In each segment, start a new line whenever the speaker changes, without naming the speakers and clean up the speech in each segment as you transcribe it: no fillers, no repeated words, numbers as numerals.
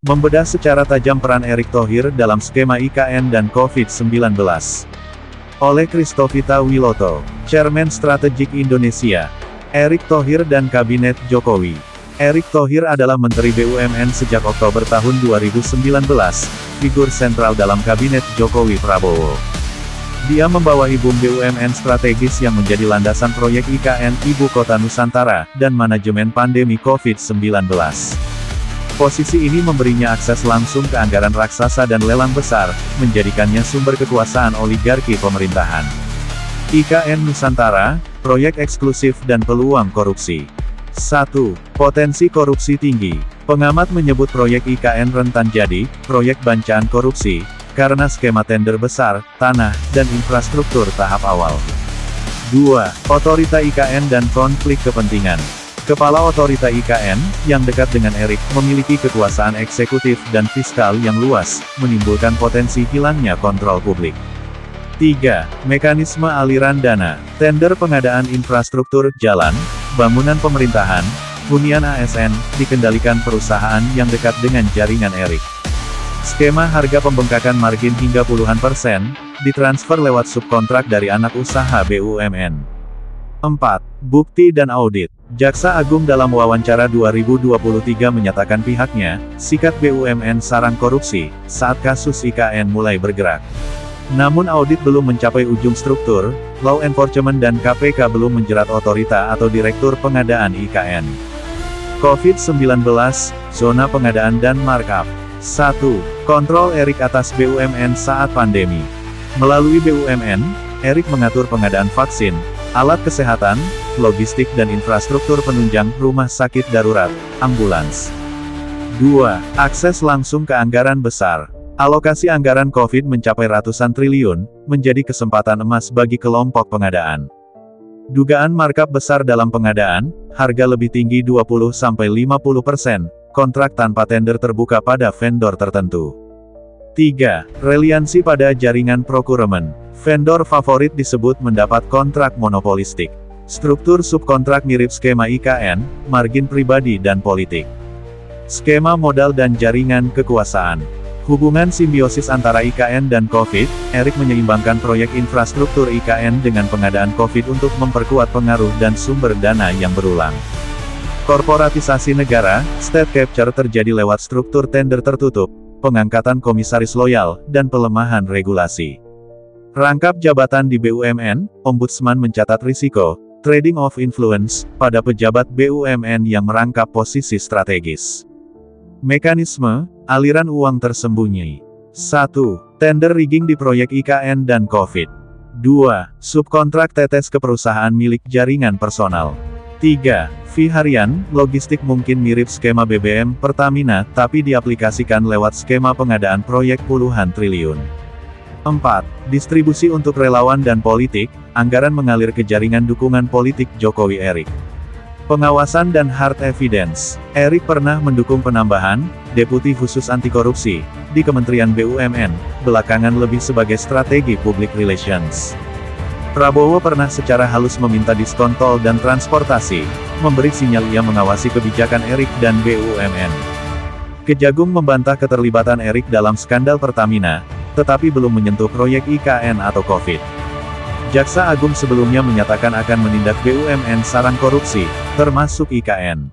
Membedah secara tajam peran Erick Thohir dalam skema IKN dan COVID-19. Oleh Christovita Wiloto, Chairman Strategik Indonesia. Erick Thohir dan Kabinet Jokowi. Erick Thohir adalah Menteri BUMN sejak Oktober tahun 2019, figur sentral dalam Kabinet Jokowi Prabowo. Dia membawahi boom BUMN strategis yang menjadi landasan proyek IKN Ibu Kota Nusantara, dan manajemen pandemi COVID-19. Posisi ini memberinya akses langsung ke anggaran raksasa dan lelang besar, menjadikannya sumber kekuasaan oligarki pemerintahan. IKN Nusantara, proyek eksklusif dan peluang korupsi. 1. Potensi korupsi tinggi. Pengamat menyebut proyek IKN rentan jadi proyek bancaan korupsi, karena skema tender besar, tanah, dan infrastruktur tahap awal. 2. Otorita IKN dan konflik kepentingan. Kepala Otorita IKN, yang dekat dengan Erick, memiliki kekuasaan eksekutif dan fiskal yang luas, menimbulkan potensi hilangnya kontrol publik. 3. Mekanisme aliran dana. Tender pengadaan infrastruktur, jalan, bangunan pemerintahan, hunian ASN, dikendalikan perusahaan yang dekat dengan jaringan Erick. Skema harga pembengkakan margin hingga puluhan persen, ditransfer lewat subkontrak dari anak usaha BUMN. 4. Bukti dan audit. Jaksa Agung dalam wawancara 2023 menyatakan pihaknya, sikat BUMN sarang korupsi, saat kasus IKN mulai bergerak. Namun audit belum mencapai ujung struktur, law enforcement dan KPK belum menjerat otorita atau direktur pengadaan IKN. COVID-19, zona pengadaan dan markup. 1. Kontrol Erick atas BUMN saat pandemi. Melalui BUMN, Erick mengatur pengadaan vaksin, alat kesehatan, logistik dan infrastruktur penunjang rumah sakit darurat, ambulans. 2. Akses langsung ke anggaran besar. Alokasi anggaran COVID mencapai ratusan triliun, menjadi kesempatan emas bagi kelompok pengadaan. Dugaan markup besar dalam pengadaan, harga lebih tinggi 20-50%, kontrak tanpa tender terbuka pada vendor tertentu. 3. Reliansi pada jaringan procurement. Vendor favorit disebut mendapat kontrak monopolistik. Struktur subkontrak mirip skema IKN, margin pribadi dan politik. Skema modal dan jaringan kekuasaan. Hubungan simbiosis antara IKN dan COVID, Erick menyeimbangkan proyek infrastruktur IKN dengan pengadaan COVID untuk memperkuat pengaruh dan sumber dana yang berulang. Korporatisasi negara, state capture terjadi lewat struktur tender tertutup, pengangkatan komisaris loyal, dan pelemahan regulasi. Rangkap jabatan di BUMN, Ombudsman mencatat risiko, trading of influence, pada pejabat BUMN yang merangkap posisi strategis. Mekanisme, aliran uang tersembunyi. 1. Tender rigging di proyek IKN dan COVID. 2. Subkontrak tetes ke perusahaan milik jaringan personal. 3. Fee harian, logistik mungkin mirip skema BBM Pertamina, tapi diaplikasikan lewat skema pengadaan proyek puluhan triliun. 4. Distribusi untuk relawan dan politik, anggaran mengalir ke jaringan dukungan politik Jokowi Erick. Pengawasan dan hard evidence. Erick pernah mendukung penambahan deputi khusus anti korupsi di Kementerian BUMN, belakangan lebih sebagai strategi public relations. Prabowo pernah secara halus meminta diskon tol dan transportasi, memberi sinyal ia mengawasi kebijakan Erick dan BUMN. Kejagung membantah keterlibatan Erick dalam skandal Pertamina, tetapi belum menyentuh proyek IKN atau COVID. Jaksa Agung sebelumnya menyatakan akan menindak BUMN sarang korupsi, termasuk IKN.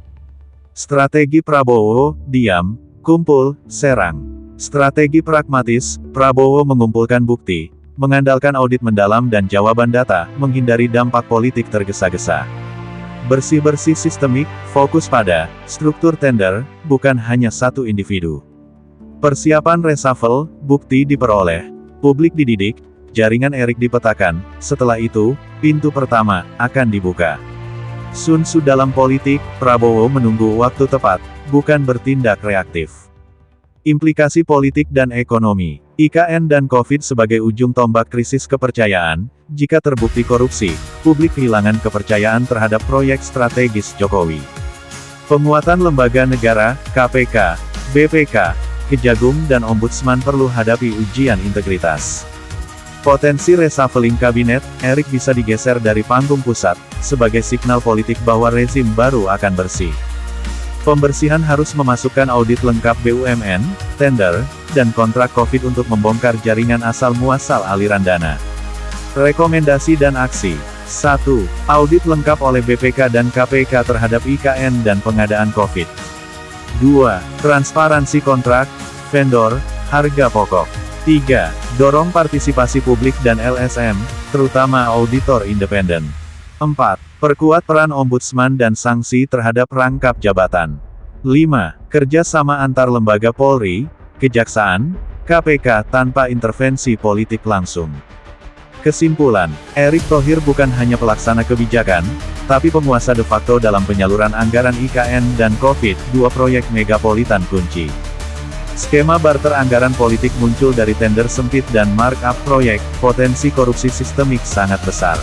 Strategi Prabowo, diam, kumpul, serang. Strategi pragmatis, Prabowo mengumpulkan bukti, mengandalkan audit mendalam dan jawaban data, menghindari dampak politik tergesa-gesa. Bersih-bersih sistemik, fokus pada struktur tender, bukan hanya satu individu. Persiapan reshuffle, bukti diperoleh, publik dididik, jaringan Erick dipetakan, setelah itu, pintu pertama akan dibuka. Sun Tzu dalam politik, Prabowo menunggu waktu tepat, bukan bertindak reaktif. Implikasi politik dan ekonomi. IKN dan COVID sebagai ujung tombak krisis kepercayaan, jika terbukti korupsi, publik kehilangan kepercayaan terhadap proyek strategis Jokowi. Penguatan lembaga negara, KPK, BPK, Kejagung dan Ombudsman perlu hadapi ujian integritas. Potensi reshuffling kabinet, Erick bisa digeser dari panggung pusat, sebagai signal politik bahwa rezim baru akan bersih. Pembersihan harus memasukkan audit lengkap BUMN, tender, dan kontrak COVID untuk membongkar jaringan asal-muasal aliran dana. Rekomendasi dan aksi. 1. Audit lengkap oleh BPK dan KPK terhadap IKN dan pengadaan COVID. 2. Transparansi kontrak, vendor, harga pokok. 3. Dorong partisipasi publik dan LSM, terutama auditor independen. 4. Perkuat peran ombudsman dan sanksi terhadap rangkap jabatan. 5. Kerjasama antar lembaga Polri, Kejaksaan, KPK tanpa intervensi politik langsung. Kesimpulan, Erick Thohir bukan hanya pelaksana kebijakan, tapi penguasa de facto dalam penyaluran anggaran IKN dan COVID, dua proyek megapolitan kunci. Skema barter anggaran politik muncul dari tender sempit dan markup proyek, potensi korupsi sistemik sangat besar.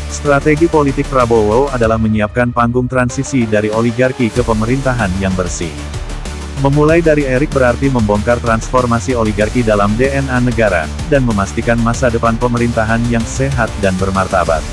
Strategi politik Prabowo adalah menyiapkan panggung transisi dari oligarki ke pemerintahan yang bersih. Memulai dari Erick berarti membongkar transformasi oligarki dalam DNA negara, dan memastikan masa depan pemerintahan yang sehat dan bermartabat.